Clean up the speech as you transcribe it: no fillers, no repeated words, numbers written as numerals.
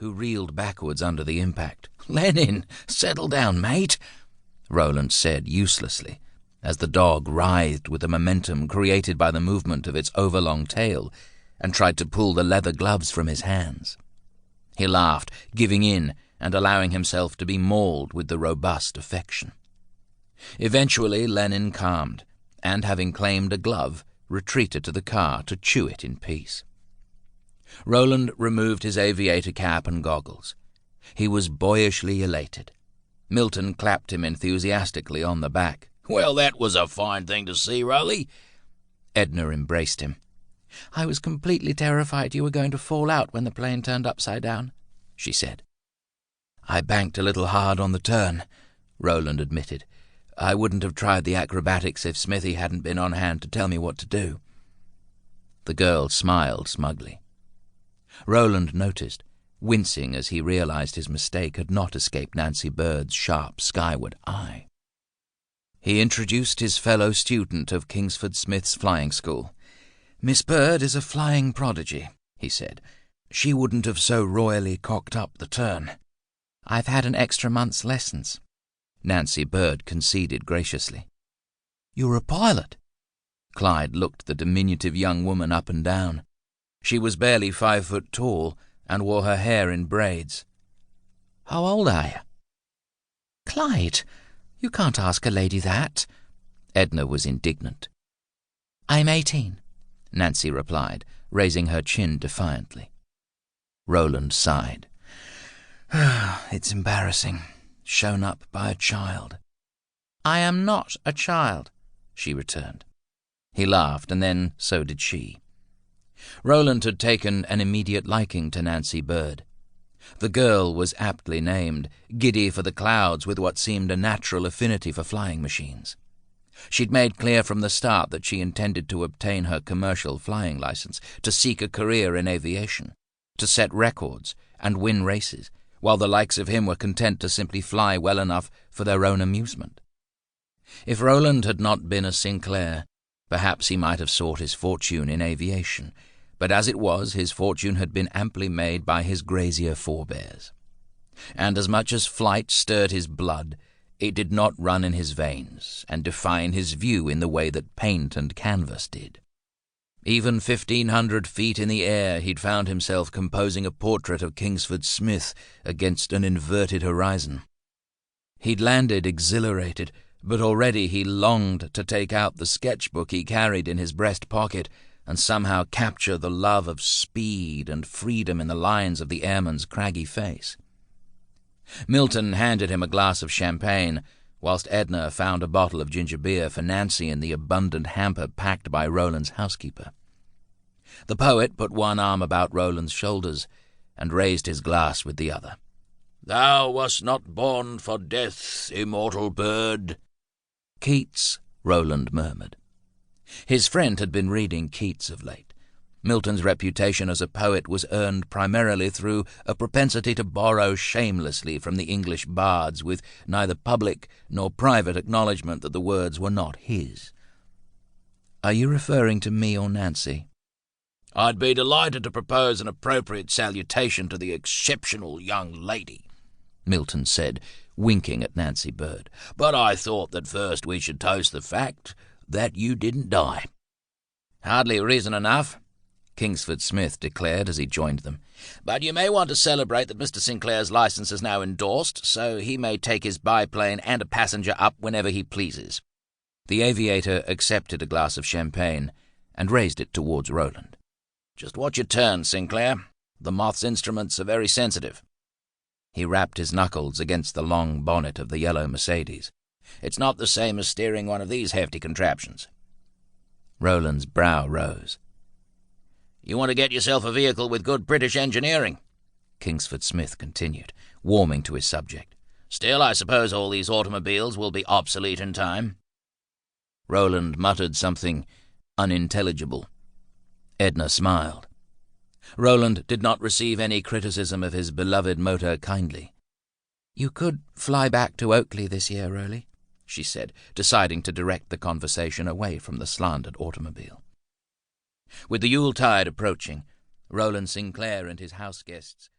who reeled backwards under the impact. "Lenin, settle down, mate," Rowland said uselessly, as the dog writhed with the momentum created by the movement of its overlong tail and tried to pull the leather gloves from his hands. He laughed, giving in and allowing himself to be mauled with the robust affection. Eventually Lenin calmed, and having claimed a glove, retreated to the car to chew it in peace. Rowland removed his aviator cap and goggles. He was boyishly elated. Milton clapped him enthusiastically on the back. "Well, that was a fine thing to see, Rowley." Edna embraced him. "I was completely terrified you were going to fall out when the plane turned upside down," she said. "I banked a little hard on the turn," Rowland admitted. "I wouldn't have tried the acrobatics if Smithy hadn't been on hand to tell me what to do." The girl smiled smugly. Rowland noticed, wincing as he realized his mistake had not escaped Nancy Bird's sharp skyward eye. He introduced his fellow student of Kingsford Smith's flying school. "Miss Bird is a flying prodigy," he said. "She wouldn't have so royally cocked up the turn." "I've had an extra month's lessons," Nancy Bird conceded graciously. "You're a pilot?" Clyde looked the diminutive young woman up and down. She was barely 5 foot tall and wore her hair in braids. "How old are you?" "Clyde, you can't ask a lady that." Edna was indignant. "I'm 18, Nancy replied, raising her chin defiantly. Rowland sighed. "It's embarrassing. Shown up by a child." "I am not a child," she returned. He laughed, and then so did she. Rowland had taken an immediate liking to Nancy Bird. The girl was aptly named, giddy for the clouds with what seemed a natural affinity for flying machines. She'd made clear from the start that she intended to obtain her commercial flying license, to seek a career in aviation, to set records and win races, while the likes of him were content to simply fly well enough for their own amusement. If Rowland had not been a Sinclair, perhaps he might have sought his fortune in aviation, but as it was, his fortune had been amply made by his grazier forebears. And as much as flight stirred his blood, it did not run in his veins and define his view in the way that paint and canvas did. Even 1,500 feet in the air, he'd found himself composing a portrait of Kingsford Smith against an inverted horizon. He'd landed exhilarated, but already he longed to take out the sketchbook he carried in his breast pocket and somehow capture the love of speed and freedom in the lines of the airman's craggy face. Milton handed him a glass of champagne, whilst Edna found a bottle of ginger beer for Nancy in the abundant hamper packed by Rowland's housekeeper. The poet put one arm about Rowland's shoulders and raised his glass with the other. "Thou wast not born for death, immortal bird." "Keats," Rowland murmured. His friend had been reading Keats of late. Milton's reputation as a poet was earned primarily through a propensity to borrow shamelessly from the English bards with neither public nor private acknowledgment that the words were not his. "Are you referring to me or Nancy?" "I'd be delighted to propose an appropriate salutation to the exceptional young lady," Milton said, winking at Nancy Bird. "But I thought that first we should toast the fact that you didn't die." "Hardly reason enough," Kingsford Smith declared as he joined them. "But you may want to celebrate that Mr. Sinclair's license is now endorsed, so he may take his biplane and a passenger up whenever he pleases." The aviator accepted a glass of champagne and raised it towards Rowland. "Just watch your turn, Sinclair. The Moth's instruments are very sensitive." He rapped his knuckles against the long bonnet of the yellow Mercedes. "It's not the same as steering one of these hefty contraptions." Rowland's brow rose. "You want to get yourself a vehicle with good British engineering," Kingsford Smith continued, warming to his subject. "Still, I suppose all these automobiles will be obsolete in time." Rowland muttered something unintelligible. Edna smiled. Rowland did not receive any criticism of his beloved motor kindly. "You could fly back to Oakley this year, Rowley," she said, deciding to direct the conversation away from the slandered automobile. With the Yuletide approaching, Rowland Sinclair and his house guests